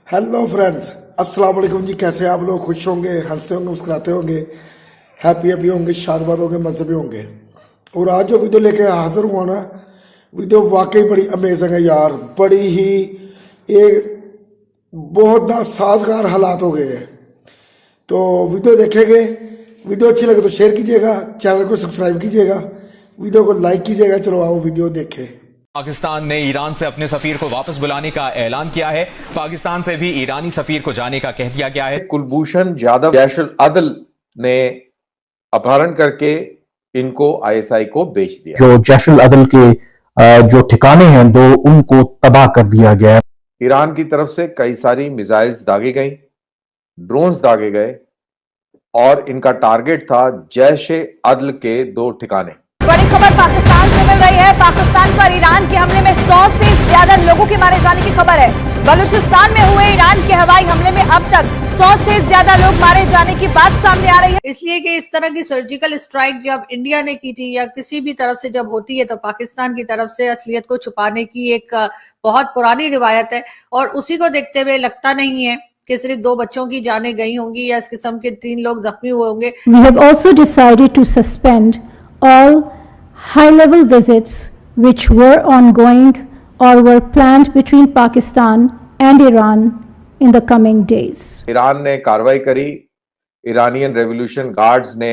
Hello friends, अस्सलाम वालेकुम जी। कैसे हैं आप लोग? खुश होंगे, हंसते होंगे, मुस्कुराते होंगे, हैप्पी हैप्पी होंगे, शानदार होंगे, मजहबी होंगे। और आज जो वीडियो लेके हाजिर हुआ ना, वीडियो वाकई बड़ी अमेजिंग है यार। बड़ी ही एक बहुत ना साजगार हालात हो गए हैं। तो वीडियो देखेंगे। वीडियो अच्छी लगे तो शेयर कीजिएगा, चैनल को सब्सक्राइब कीजिएगा, वीडियो को लाइक कीजिएगा। चलो आओ वीडियो देखें। पाकिस्तान ने ईरान से अपने सफीर को वापस बुलाने का ऐलान किया है। पाकिस्तान से भी ईरानी सफीर को जाने का कह दिया गया है। कुलभूषण जाधव जैशुल अदल ने अपहरण करके इनको आईएसआई को बेच दिया। जो जैशुल अदल के जो ठिकाने हैं दो, उनको तबाह कर दिया गया है। ईरान की तरफ से कई सारी मिसाइल्स दागे गई, ड्रोन्स दागे गए और इनका टारगेट था जैश ए अदल के 2 ठिकाने। बड़ी खबर पाकिस्तान से मिल रही है। पाकिस्तान पर ईरान के हमले में 100 से ज्यादा लोगों के मारे जाने की खबर है। बलूचिस्तान में हुए ईरान के हवाई हमले में अब तक 100 से ज्यादा लोग मारे जाने की बात सामने आ रही है। इसलिए कि इस तरह की सर्जिकल स्ट्राइक जब इंडिया ने की थी या किसी भी तरफ से जब होती है तो पाकिस्तान की तरफ से असलियत को छुपाने की एक बहुत पुरानी रिवायत है। और उसी को देखते हुए लगता नहीं है कि सिर्फ 2 बच्चों की जानें गई होंगी या इस किस्म के 3 लोग जख्मी हुए होंगे। We have also decided to suspend all high-level visits which were ongoing or were planned between Pakistan and Iran in the coming days. Iran ने कार्रवाई करी। ईरानियन रेवोल्यूशन गार्ड्स ने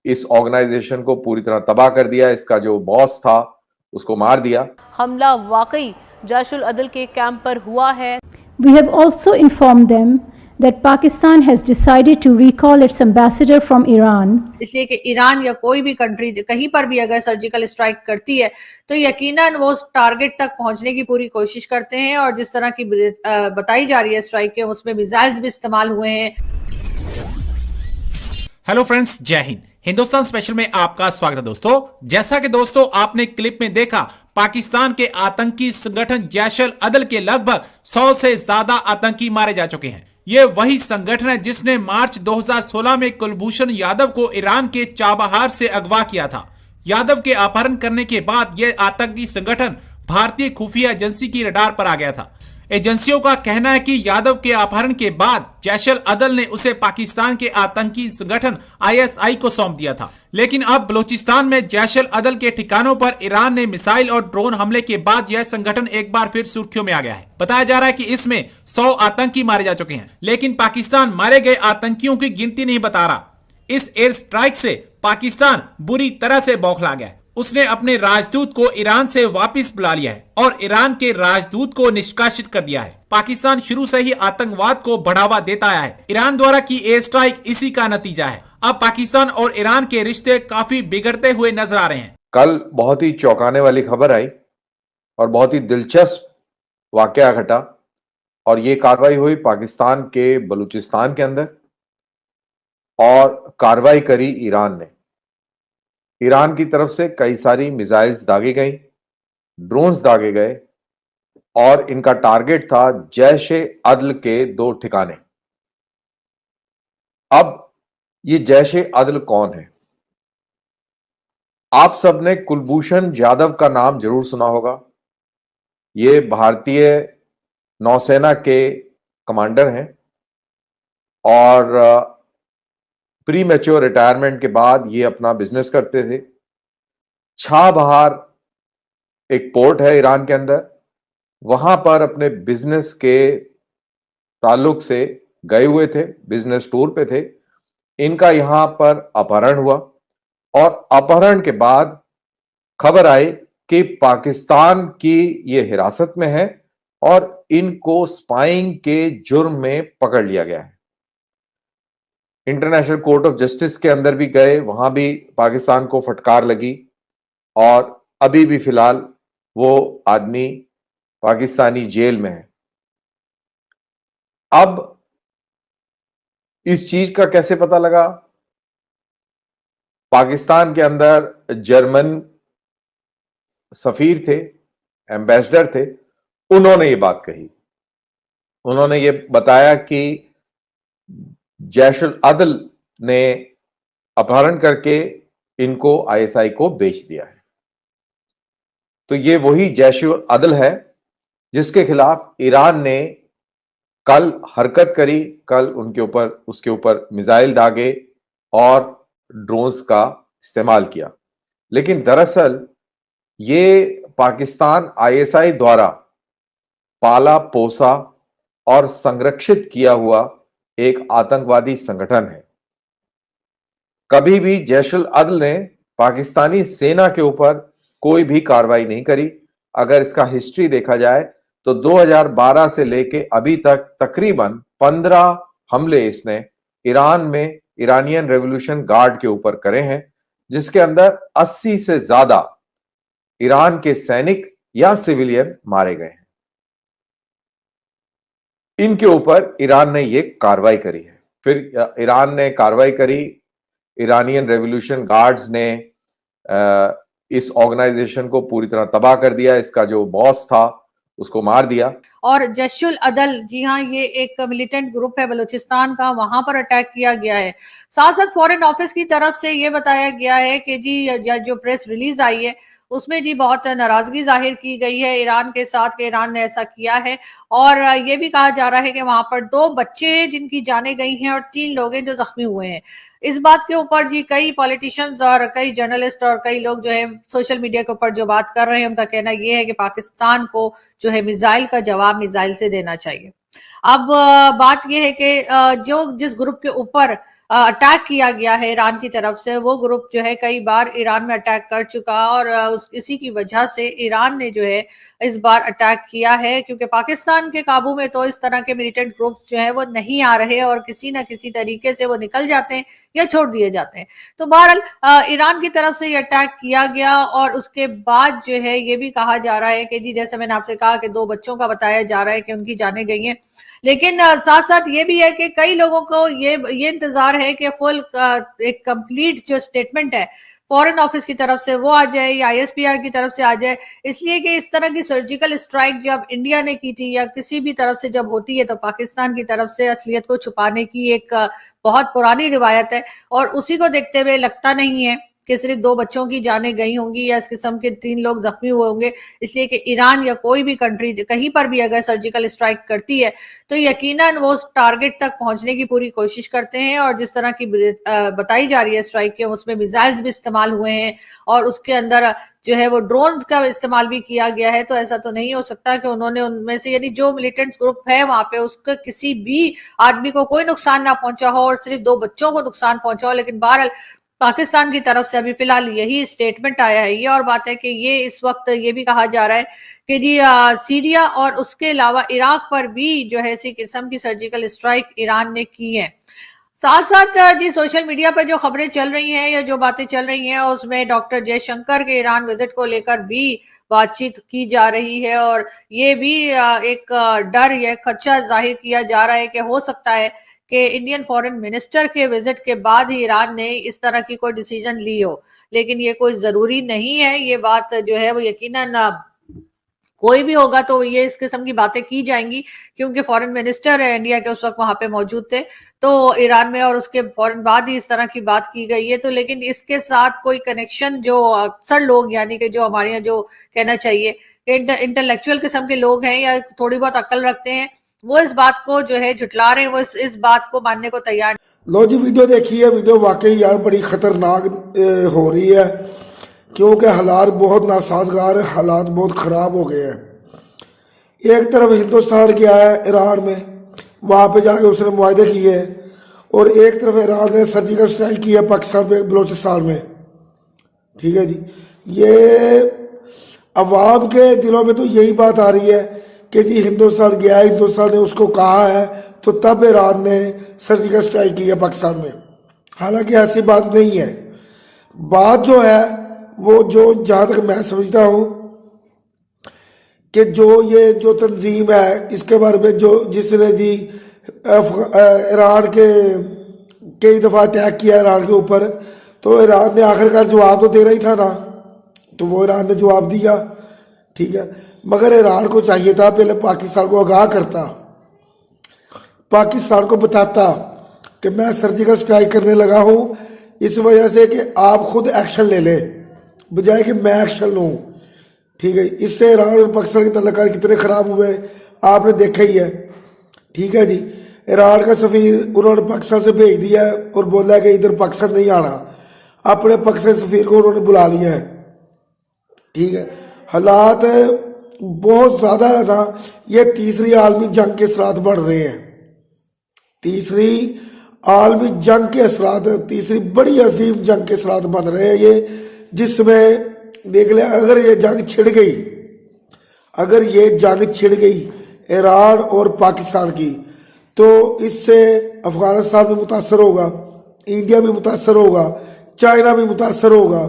इस ऑर्गेनाइजेशन को पूरी तरह तबाह कर दिया। इसका जो बॉस था उसको मार दिया। हमला वाकई जैशुल अदल के कैंप पर हुआ है। We have also informed them that Pakistan has decided to recall its ambassador from Iran. इसलिए कि ईरान या कोई भी कंट्री कहीं पर भी अगर सर्जिकल स्ट्राइक करती है तो यकीनन वो उस टारगेट तक पहुंचने की पूरी कोशिश करते हैं। और जिस तरह की बताई जा रही है स्ट्राइक के, उसमें मिसाइल्स भी इस्तेमाल हुए हैं। हेलो फ्रेंड्स, जय हिंद। हिंदुस्तान स्पेशल में आपका स्वागत है दोस्तों। जैसा कि दोस्तों आपने क्लिप में देखा, पाकिस्तान के आतंकी संगठन जैशुल अदल के लगभग 100 से ज्यादा आतंकी मारे जा चुके हैं। यह वही संगठन है जिसने मार्च 2016 में कुलभूषण यादव को ईरान के चाबहार से अगवा किया था। यादव के अपहरण करने के बाद यह आतंकी संगठन भारतीय खुफिया एजेंसी की रडार पर आ गया था। एजेंसियों का कहना है कि यादव के अपहरण के बाद जैशुल अदल ने उसे पाकिस्तान के आतंकी संगठन आईएसआई को सौंप दिया था। लेकिन अब बलूचिस्तान में जैशुल अदल के ठिकानों पर ईरान ने मिसाइल और ड्रोन हमले के बाद यह संगठन एक बार फिर सुर्खियों में आ गया है। बताया जा रहा है कि इसमें 100 आतंकी मारे जा चुके हैं, लेकिन पाकिस्तान मारे गए आतंकियों की गिनती नहीं बता रहा। इस एयर स्ट्राइक से पाकिस्तान बुरी तरह से बौखला गया है। उसने अपने राजदूत को ईरान से वापस बुला लिया है और ईरान के राजदूत को निष्कासित कर दिया है। पाकिस्तान शुरू से ही आतंकवाद को बढ़ावा देता आया है। ईरान द्वारा की एयर स्ट्राइक इसी का नतीजा है। अब पाकिस्तान और ईरान के रिश्ते काफी बिगड़ते हुए नजर आ रहे हैं। कल बहुत ही चौंकाने वाली खबर आई और बहुत ही दिलचस्प वाकया घटा और ये कार्रवाई हुई पाकिस्तान के बलूचिस्तान के अंदर और कार्रवाई करी ईरान ने। ईरान की तरफ से कई सारी मिसाइल्स दागी गई, ड्रोन्स दागे गए और इनका टारगेट था जैश ए अदल के 2 ठिकाने। अब ये जैश ए अदल कौन है? आप सबने कुलभूषण जाधव का नाम जरूर सुना होगा। ये भारतीय नौसेना के कमांडर हैं और प्री मैच्योर रिटायरमेंट के बाद ये अपना बिजनेस करते थे। छाबहार एक पोर्ट है ईरान के अंदर, वहां पर अपने बिजनेस के ताल्लुक से गए हुए थे, बिजनेस टूर पे थे। इनका यहां पर अपहरण हुआ और अपहरण के बाद खबर आई कि पाकिस्तान की ये हिरासत में है और इनको स्पाइंग के जुर्म में पकड़ लिया गया है। इंटरनेशनल कोर्ट ऑफ जस्टिस के अंदर भी गए, वहां भी पाकिस्तान को फटकार लगी और अभी भी फिलहाल वो आदमी पाकिस्तानी जेल में है। अब इस चीज का कैसे पता लगा? पाकिस्तान के अंदर जर्मन सफीर थे, एम्बेसडर थे, उन्होंने ये बात कही। उन्होंने ये बताया कि जैशुल अदल ने अपहरण करके इनको आईएसआई को बेच दिया है। तो ये वही जैशुल अदल है जिसके खिलाफ ईरान ने कल हरकत करी, कल उसके ऊपर मिसाइल दागे और ड्रोन्स का इस्तेमाल किया। लेकिन दरअसल ये पाकिस्तान आईएसआई द्वारा पाला पोसा और संरक्षित किया हुआ एक आतंकवादी संगठन है। कभी भी जैश-उल अदल ने पाकिस्तानी सेना के ऊपर कोई भी कार्रवाई नहीं करी। अगर इसका हिस्ट्री देखा जाए तो 2012 से लेके अभी तक तकरीबन 15 हमले इसने ईरान में ईरानियन रेवोल्यूशन गार्ड के ऊपर करे हैं, जिसके अंदर 80 से ज्यादा ईरान के सैनिक या सिविलियन मारे गए हैं। इनके ऊपर ईरान ने ये कार्रवाई करी है। फिर ईरान ने कार्रवाई करी, ईरानियन रेवोल्यूशन गार्ड्स ने इस ऑर्गेनाइजेशन को पूरी तरह तबाह कर दिया। इसका जो बॉस था उसको मार दिया। और जैश-उल अदल, जी हाँ, ये एक मिलिटेंट ग्रुप है बलूचिस्तान का, वहां पर अटैक किया गया है। साथ साथ फॉरेन ऑफिस की तरफ से ये बताया गया है कि जी जो प्रेस रिलीज आई है उसमें जी बहुत नाराजगी जाहिर की गई है ईरान के साथ कि ईरान ने ऐसा किया है। और ये भी कहा जा रहा है कि वहां पर 2 बच्चे हैं जिनकी जानें गई हैं और 3 लोग हैं जो जख्मी हुए हैं। इस बात के ऊपर जी कई पॉलिटिशियंस और कई जर्नलिस्ट और कई लोग जो है सोशल मीडिया के ऊपर जो बात कर रहे हैं, उनका कहना यह है कि पाकिस्तान को जो है मिसाइल का जवाब मिसाइल से देना चाहिए। अब बात यह है कि जो जिस ग्रुप के ऊपर अटैक किया गया है ईरान की तरफ से, वो ग्रुप जो है कई बार ईरान में अटैक कर चुका और इसी की वजह से ईरान ने जो है इस बार अटैक किया है, क्योंकि पाकिस्तान के काबू में तो इस तरह के मिलिटेंट ग्रुप्स जो है वो नहीं आ रहे और किसी न किसी तरीके से वो निकल जाते हैं या छोड़ दिए जाते हैं। तो बहरहाल ईरान की तरफ से ये अटैक किया गया और उसके बाद जो है ये भी कहा जा रहा है कि जी जैसे मैंने आपसे कहा कि 2 बच्चों का बताया जा रहा है कि उनकी जानें गई हैं, लेकिन साथ साथ ये भी है कि कई लोगों को ये इंतजार है कि फुल एक कंप्लीट जो स्टेटमेंट है फॉरेन ऑफिस की तरफ से वो आ जाए या आईएसपीआर की तरफ से आ जाए, इसलिए कि इस तरह की सर्जिकल स्ट्राइक जब इंडिया ने की थी या किसी भी तरफ से जब होती है तो पाकिस्तान की तरफ से असलियत को छुपाने की एक बहुत पुरानी रिवायत है और उसी को देखते हुए लगता नहीं है कि सिर्फ 2 बच्चों की जानें गई होंगी या इस किस्म के 3 लोग जख्मी हुए होंगे, इसलिए कि ईरान या कोई भी कंट्री कहीं पर भी अगर सर्जिकल स्ट्राइक करती है तो यकीनन वो टारगेट तक पहुंचने की पूरी कोशिश करते हैं। और जिस तरह की बताई जा रही है स्ट्राइक के, उसमें मिसाइल्स भी इस्तेमाल हुए हैं और उसके अंदर जो है वो ड्रोन्स का इस्तेमाल भी किया गया है। तो ऐसा तो नहीं हो सकता कि उन्होंने उनमें से यानी जो मिलिटेंट ग्रुप है वहां पे उसका किसी भी आदमी को कोई नुकसान ना पहुंचा हो और सिर्फ 2 बच्चों को नुकसान पहुंचा हो। लेकिन बहरहाल पाकिस्तान की तरफ से अभी फिलहाल यही स्टेटमेंट आया है। ये और बात है कि ये इस वक्त ये भी कहा जा रहा है कि जी सीरिया और उसके अलावा इराक पर भी जो है इसी किस्म की सर्जिकल स्ट्राइक ईरान ने की है। साथ साथ जी सोशल मीडिया पर जो खबरें चल रही हैं या जो बातें चल रही हैं उसमें डॉक्टर जयशंकर के ईरान विजिट को लेकर भी बातचीत की जा रही है और ये भी एक डर या खदशा जाहिर किया जा रहा है कि हो सकता है कि इंडियन फॉरेन मिनिस्टर के विजिट के बाद ही ईरान ने इस तरह की कोई डिसीजन ली हो, लेकिन ये कोई जरूरी नहीं है। ये बात जो है वो यकीनन कोई भी होगा तो ये इस किस्म की बातें की जाएंगी, क्योंकि फॉरेन मिनिस्टर है इंडिया के उस वक्त वहां पे मौजूद थे तो ईरान में, और उसके फौरन बाद ही इस तरह की बात की गई है। तो लेकिन इसके साथ कोई कनेक्शन जो अक्सर लोग यानी कि जो हमारे यहाँ जो कहना चाहिए कि इंटेलेक्चुअल किस्म के लोग हैं या थोड़ी बहुत अक्ल रखते हैं, वो इस बात को जो है झुटला रहे हैं, वो इस बात को मानने को तैयार। लो जी वीडियो देखिए, वीडियो वाकई यार बड़ी खतरनाक हो रही है क्योंकि हालात बहुत नासाजगार है, हालात बहुत ख़राब हो गए हैं। एक तरफ हिंदुस्तान गया है ईरान में, वहाँ पे जाके उसने मुआहदे किए और एक तरफ ईरान ने सर्जिकल स्ट्राइक किया पाकिस्तान में, बलोचिस्तान में। ठीक है जी, ये अवाम के दिलों में तो यही बात आ रही है कि जी हिंदुस्तान गया, हिंदुस्तान ने उसको कहा है तो तब ईरान ने सर्जिकल स्ट्राइक किया पाकिस्तान में। हालांकि ऐसी बात नहीं है। बात जो है वो जो जहाँ तक मैं समझता हूँ कि जो ये जो तंजीम है इसके बारे में जो जिसने जी ईरान के कई दफ़ा अटैक किया ईरान के ऊपर, तो ईरान ने आखिरकार जवाब तो दे रहा ही था ना, तो वो ईरान ने जवाब दिया। ठीक है, मगर ईरान को चाहिए था पहले पाकिस्तान को आगाह करता, पाकिस्तान को बताता कि मैं सर्जिकल स्ट्राइक करने लगा हूँ इस वजह से कि आप खुद एक्शन ले ले बजाय कि मैं एक्शन लूँ। ठीक है, इससे ईरान और पाकिस्तान के तल्लुकात कितने ख़राब हुए आपने देखा ही है। ठीक है जी। ईरान का सफीर उन्होंने पाकिस्तान से भेज दिया है और बोला है कि इधर पाकिस्तान नहीं आना। अपने पाकिस्तान सफीर को उन्होंने बुला लिया है। ठीक है, हालात बहुत ज़्यादा है ना। ये तीसरी आलमी जंग के असरात बढ़ रहे हैं। तीसरी आलमी जंग के असरात, तीसरी बड़ी अजीम जंग के असरात बन रहे हैं ये, जिसमें देख ले अगर ये जंग छिड़ गई, अगर ये जंग छिड़ गई ईरान और पाकिस्तान की, तो इससे अफगानिस्तान भी मुतासर होगा, इंडिया भी मुतासर होगा, चाइना भी मुतासर होगा,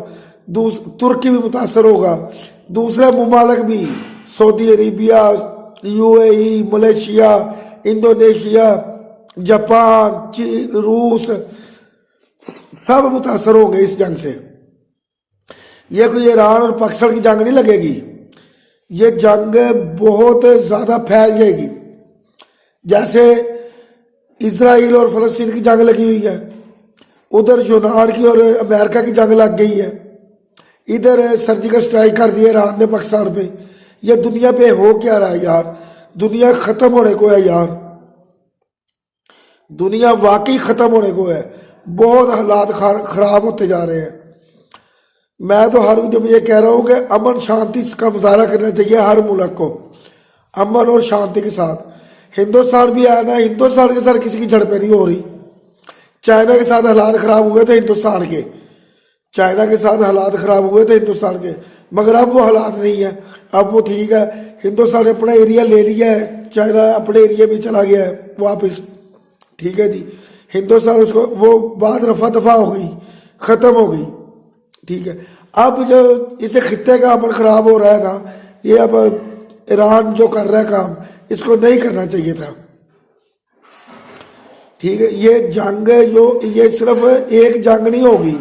तुर्की भी मुतासर होगा, दूसरे ममालिक भी, Saudi Arabia, UAE, Malaysia, Indonesia, Japan, चीन, रूस, सब मुतासर होंगे इस जंग से। ये कोई ईरान और पाकिस्तान की जंग नहीं लगेगी, ये जंग बहुत ज़्यादा फैल जाएगी। जैसे इजराइल और फ़लस्तीन की जंग लगी हुई है, उधर यूनान की और अमेरिका की जंग लग गई है, इधर सर्जिकल स्ट्राइक कर दिया ईरान ने पाकिस्तान पे। ये दुनिया पे हो क्या रहा है यार? दुनिया ख़त्म होने को है यार, दुनिया वाकई ख़त्म होने को है। बहुत हालात ख़राब होते जा रहे हैं। मैं तो हर वीडियो में ये कह रहा हूँ कि अमन शांति का मुजाहरा करना चाहिए हर मुल्क को, अमन और शांति के साथ। हिंदुस्तान भी है ना, हिंदुस्तान के साथ किसी की झड़पें नहीं हो रही। चाइना के साथ हालात ख़राब हुए थे हिंदुस्तान के, चाइना के साथ हालात ख़राब हुए थे हिंदुस्तान के, मगर अब वो हालात नहीं है, अब वो ठीक है। हिंदुस्तान ने अपना एरिया ले लिया है, चाइना अपने एरिया में चला गया है वापस। ठीक है जी, हिंदुस्तान उसको वो बात रफा दफा हो गई, ख़त्म हो गई। ठीक है, अब जो इसे खित्ते का अमन ख़राब हो रहा है ना, ये अब ईरान जो कर रहा है काम, इसको नहीं करना चाहिए था। ठीक है, ये जंग जो, ये सिर्फ एक जंग नहीं होगी,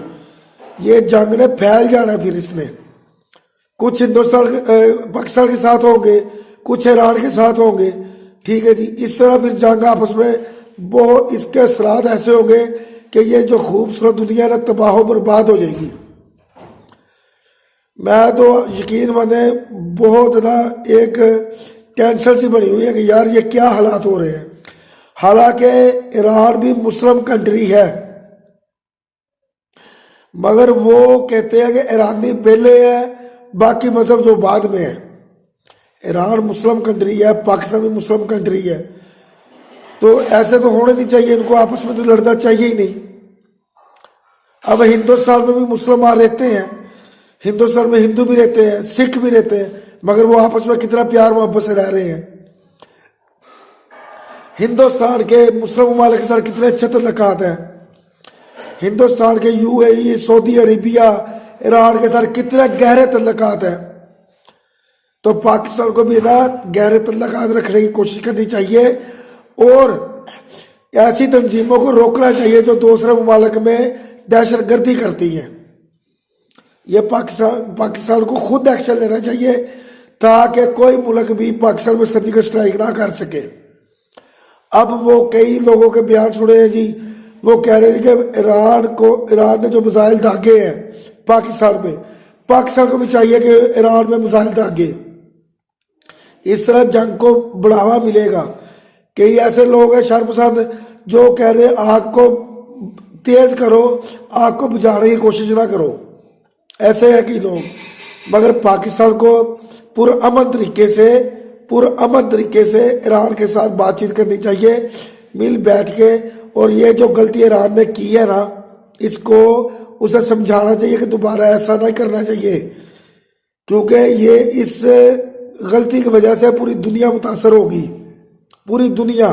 ये जंग ने फैल जाना। फिर इसमें कुछ हिंदुस्तान पाकिस्तान के साथ होंगे, कुछ ईरान के साथ होंगे। ठीक है जी, इस तरह फिर जंग आपस में बहुत, इसके असरात ऐसे होंगे कि ये जो खूबसूरत दुनिया ना तबाह बर्बाद हो जाएगी। मैं तो यकीन माने बहुत ना एक टेंशन सी बनी हुई है कि यार ये क्या हालात हो रहे हैं। हालांकि ईरान भी मुस्लिम कंट्री है, मगर वो कहते हैं कि ईरानी पहले है, बाकी मजहब जो बाद में है। ईरान मुस्लिम कंट्री है, पाकिस्तान भी मुस्लिम कंट्री है, तो ऐसे तो होने नहीं चाहिए, इनको आपस में तो लड़ना चाहिए ही नहीं। अब हिंदुस्तान में भी मुसलमान रहते हैं, हिंदुस्तान में हिंदू भी रहते हैं, सिख भी रहते हैं, मगर वो आपस में कितना प्यार मोहब्बत से रह रहे हैं। हिंदुस्तान के मुस्लिम ममालिक के साथ कितने अच्छे तल्लुकात हैं। हिंदुस्तान के यूएई, सऊदी अरेबिया, ईरान के साथ कितने गहरे तल्लुकात हैं। तो पाकिस्तान को भी ना गहरे तल्लुकात रखने की कोशिश करनी चाहिए और ऐसी तंजीमों को रोकना चाहिए जो दूसरे ममालिक में दहशतगर्दी करती हैं। ये पाकिस्तान को खुद एक्शन लेना चाहिए ताकि कोई मुल्क भी पाकिस्तान में सर्जिकल स्ट्राइक ना कर सके। अब वो कई लोगों के बयान सुने हैं जी, वो कह रहे हैं कि ईरान ने जो मिसाइल दागे हैं पाकिस्तान में, पाकिस्तान को भी चाहिए कि ईरान में मिसाइल दागे। इस तरह जंग को बढ़ावा मिलेगा। कई ऐसे लोग हैं शर्मसाद जो कह रहे हैं आग को तेज करो, आग को बुझाने की कोशिश ना करो। ऐसे हैं कि लोग, मगर पाकिस्तान को पुरअमन तरीके से ईरान के साथ बातचीत करनी चाहिए, मिल बैठ के। और ये जो गलती ईरान ने की है ना, इसको उसे समझाना चाहिए कि दोबारा ऐसा नहीं करना चाहिए, क्योंकि ये इस गलती की वजह से पूरी दुनिया मुतासर होगी, पूरी दुनिया।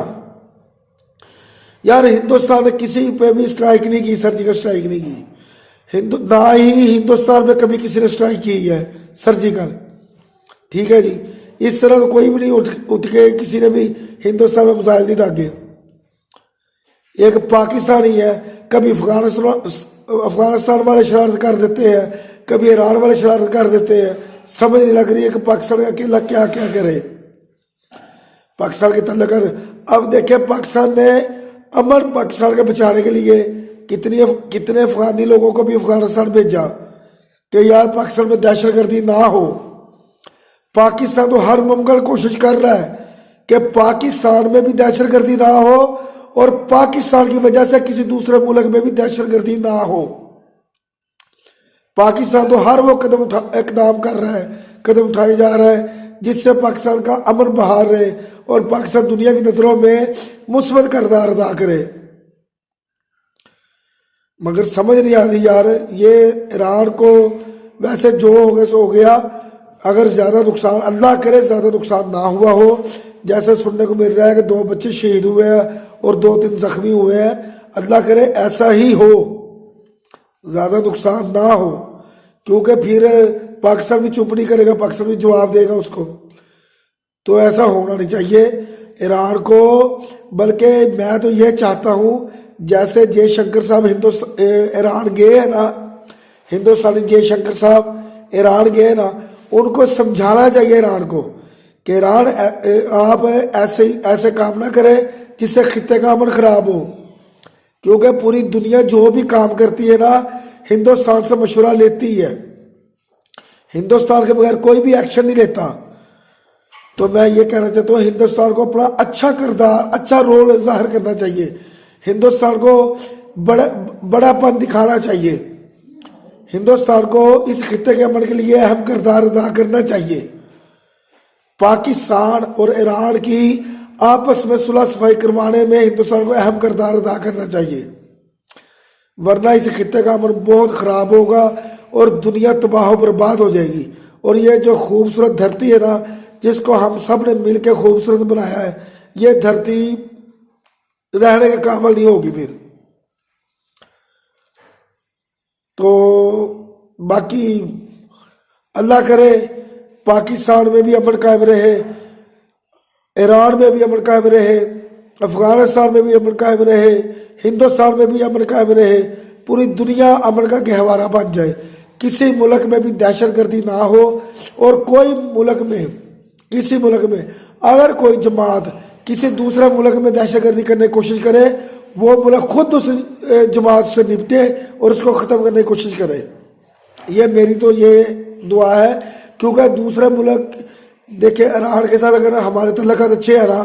यार हिंदुस्तान ने किसी पे भी स्ट्राइक नहीं की, सर्जिकल स्ट्राइक नहीं की, ना ही हिंदुस्तान में कभी किसी ने स्ट्राइक की है सर्जिकल। ठीक है जी, इस तरह तो कोई भी नहीं उठ के किसी ने भी हिंदुस्तान में मिसाइल नहीं दागे। एक पाकिस्तानी है, कभी अफगानिस्तान वाले शरारत कर देते हैं, कभी ईरान वाले शरारत कर देते हैं। समझ नहीं लग रही है कि पाकिस्तान अकेला क्या क्या करे, पाकिस्तान के तल्लक। अब देखिए पाकिस्तान ने अमन पाकिस्तान के बचाने के लिए कितने अफगानी लोगों को भी अफगानिस्तान भेजा कि यार पाकिस्तान में दहशतगर्दी ना हो। पाकिस्तान तो हर मुमकिन कोशिश कर रहा है कि पाकिस्तान में भी दहशतगर्दी ना हो और पाकिस्तान की वजह से किसी दूसरे मुल्क में भी दहशतगर्दी ना हो। पाकिस्तान तो हर वो इकदाम कर रहा है, कदम उठाए जा रहा है जिससे पाकिस्तान का अमन बहाल रहे और पाकिस्तान दुनिया की नजरों में मुस्बत किरदार अदा करे। मगर समझ नहीं आ रही यार, ये ईरान को वैसे जो हो गया सो हो गया। अगर ज्यादा नुकसान, अल्लाह करे ज्यादा नुकसान ना हुआ हो, जैसे सुनने को मिल रहा है कि 2 बच्चे शहीद हुए हैं और 2-3 जख्मी हुए हैं, अल्लाह करे ऐसा ही हो, ज्यादा नुकसान ना हो, क्योंकि फिर पाकिस्तान भी चुप नहीं करेगा, पाकिस्तान भी जवाब देगा उसको। तो ऐसा होना नहीं चाहिए ईरान को। बल्कि मैं तो ये चाहता हूँ जैसे जयशंकर साहब ईरान गए हैं ना, हिंदुस्तानी जयशंकर साहब ईरान गए ना, उनको समझाना चाहिए ईरान को कि ईरान आप ऐसे काम ना करें जिससे खित्ते का अमन खराब हो। क्योंकि पूरी दुनिया जो भी काम करती है ना, हिंदुस्तान से मशवरा लेती है, हिंदुस्तान के बगैर कोई भी एक्शन नहीं लेता। तो मैं ये कहना चाहता हूँ हिंदुस्तान को अपना अच्छा किरदार, अच्छा रोल जाहिर करना चाहिए, हिंदुस्तान को बड़ापन दिखाना चाहिए, हिंदुस्तान को इस खित्ते के अमन के लिए अहम किरदार अदा करना चाहिए। पाकिस्तान और ईरान की आपस में सुलह सफाई करवाने में हिंदुस्तान को अहम किरदार अदा करना चाहिए, वरना इस खित्ते का अमन बहुत खराब होगा और दुनिया तबाह बर्बाद हो जाएगी। और ये जो खूबसूरत धरती है ना, जिसको हम सब ने मिलकर खूबसूरत बनाया है, ये धरती रहने के काबिल नहीं होगी फिर। तो बाकी अल्लाह करे पाकिस्तान में भी अमन कायम रहे, ईरान में भी अमन कायम रहे, अफगानिस्तान में भी अमन कायम रहे, हिंदुस्तान में भी अमन कायम रहे, पूरी दुनिया अमन का गहवारा बन जाए, किसी मुल्क में भी दहशतगर्दी ना हो। और कोई मुल्क में, किसी मुल्क में अगर कोई जमात किसी दूसरे मुल्क में दहशतगर्दी करने की कोशिश करे, वो मुल्क खुद उस जमात से निपटे और उसको ख़त्म करने की कोशिश करे। ये मेरी तो ये दुआ है, क्योंकि दूसरे मुल्क देखे ईरान के साथ अगर हमारे तल्लुकात अच्छे हैं ना,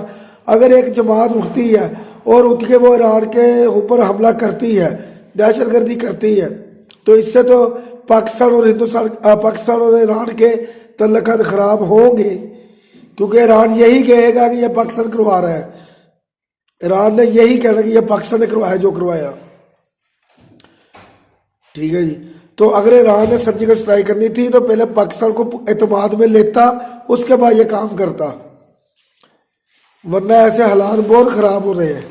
अगर एक जमात उठती है और उठ के वो ईरान के ऊपर हमला करती है, दहशतगर्दी करती है, तो इससे तो पाकिस्तान और ईरान के तल्लुकात खराब होंगे, क्योंकि ईरान यही कहेगा कि यह पाकिस्तान करवा रहा है, ईरान ने यही कहना कि यह पाकिस्तान ने करवाया जो करवाया। ठीक है जी। तो अगर ईरान ने सर्जिकल स्ट्राइक करनी थी तो पहले पाकिस्तान को एतमाद में लेता, उसके बाद ये काम करता, वरना ऐसे हालात बहुत खराब हो रहे हैं।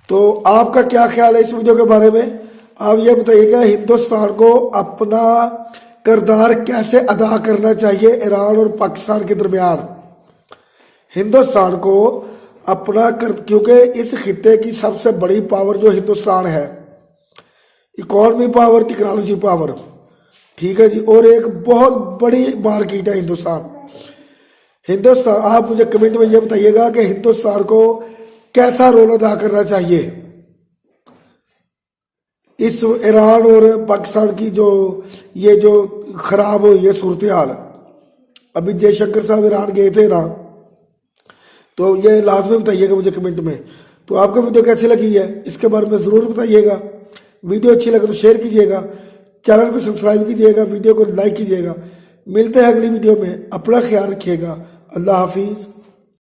तो आपका क्या ख्याल है इस वीडियो के बारे में? आप ये बताइएगा हिंदुस्तान को अपना किरदार कैसे अदा करना चाहिए ईरान और पाकिस्तान के दरमियान। हिंदुस्तान को अपना क्योंकि इस खित्ते की सबसे बड़ी पावर जो हिंदुस्तान है, इकोनॉमी पावर, टेक्नोलॉजी पावर, ठीक है जी, और एक बहुत बड़ी मार्केट है हिंदुस्तान। आप मुझे कमेंट में ये बताइएगा कि हिंदुस्तान को कैसा रोल अदा करना चाहिए इस ईरान और पाकिस्तान की जो खराब हुई है सूरत हाल। अभी जयशंकर साहब ईरान गए थे ना, तो ये लाजमी बताइएगा मुझे कमेंट में। तो आपको वीडियो कैसी लगी है इसके बारे में ज़रूर बताइएगा। वीडियो अच्छी लगे तो शेयर कीजिएगा, चैनल को सब्सक्राइब कीजिएगा, वीडियो को लाइक कीजिएगा। मिलते हैं अगली वीडियो में, अपना ख्याल रखिएगा। अल्लाह हाफिज़।